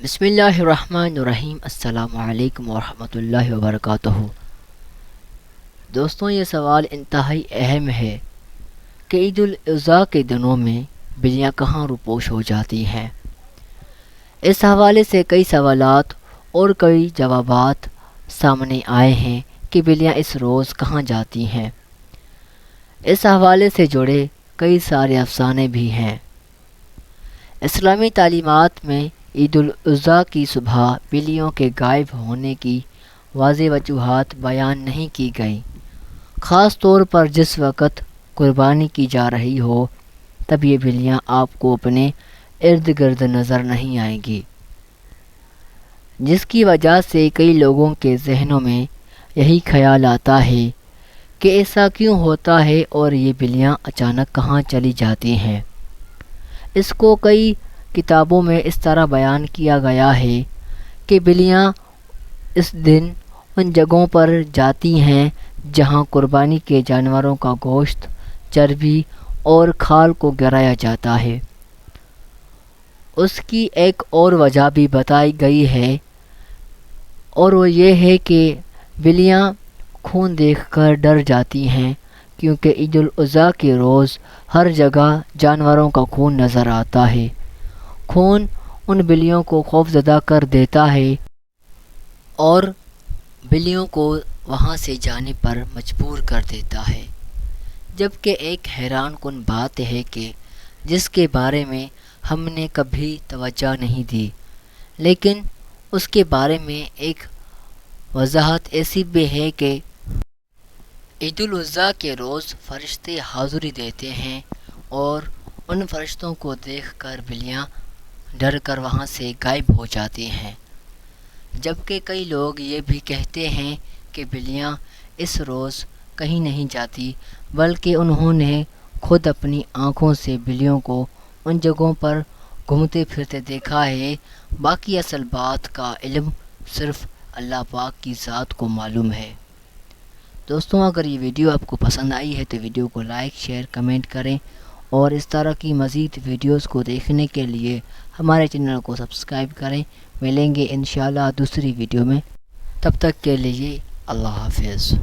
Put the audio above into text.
بسم اللہ الرحمن الرحیم۔ السلام علیکم ورحمۃ اللہ وبرکاتہ۔ دوستوں، یہ سوال انتہائی اہم ہے کہ عید الاضحیٰ کے دنوں میں بلیاں کہاں روپوش ہو جاتی ہیں۔ اس حوالے سے کئی سوالات اور کئی جوابات سامنے آئے ہیں کہ بلیاں اس روز کہاں جاتی ہیں۔ اس حوالے سے جڑے کئی سارے افسانے بھی ہیں۔ اسلامی تعلیمات میں عید الاضحیٰ کی صبح بلیوں کے غائب ہونے کی واضح وجوہات بیان نہیں کی گئیں، خاص طور پر جس وقت قربانی کی جا رہی ہو تب یہ بلیاں آپ کو اپنے ارد گرد نظر نہیں آئیں گی، جس کی وجہ سے کئی لوگوں کے ذہنوں میں یہی خیال آتا ہے کہ ایسا کیوں ہوتا ہے اور یہ بلیاں اچانک کہاں چلی جاتی ہیں۔ اس کو کئی کتابوں میں اس طرح بیان کیا گیا ہے کہ بلیاں اس دن ان جگہوں پر جاتی ہیں جہاں قربانی کے جانوروں کا گوشت، چربی اور کھال کو گرایا جاتا ہے۔ اس کی ایک اور وجہ بھی بتائی گئی ہے اور وہ یہ ہے کہ بلیاں خون دیکھ کر ڈر جاتی ہیں، کیونکہ عید الاضحیٰ کے روز ہر جگہ جانوروں کا خون نظر آتا ہے۔ خون ان بلیوں کو خوفزدہ کر دیتا ہے اور بلیوں کو وہاں سے جانے پر مجبور کر دیتا ہے، جبکہ ایک حیران کن بات ہے کہ جس کے بارے میں ہم نے کبھی توجہ نہیں دی، لیکن اس کے بارے میں ایک وضاحت ایسی بھی ہے کہ عید الاضحیٰ کے روز فرشتے حاضری دیتے ہیں اور ان فرشتوں کو دیکھ کر بلیاں ڈر کر وہاں سے غائب ہو جاتی ہیں، جبکہ کئی لوگ یہ بھی کہتے ہیں کہ بلیاں اس روز کہیں نہیں جاتی، بلکہ انہوں نے خود اپنی آنکھوں سے بلیوں کو ان جگہوں پر گھومتے پھرتے دیکھا ہے۔ باقی اصل بات کا علم صرف اللہ پاک کی ذات کو معلوم ہے۔ دوستوں، اگر یہ ویڈیو آپ کو پسند آئی ہے تو ویڈیو کو لائک، شیئر، کمنٹ کریں اور اس طرح کی مزید ویڈیوز کو دیکھنے کے لیے ہمارے چینل کو سبسکرائب کریں۔ ملیں گے انشاءاللہ دوسری ویڈیو میں، تب تک کے لیے اللہ حافظ۔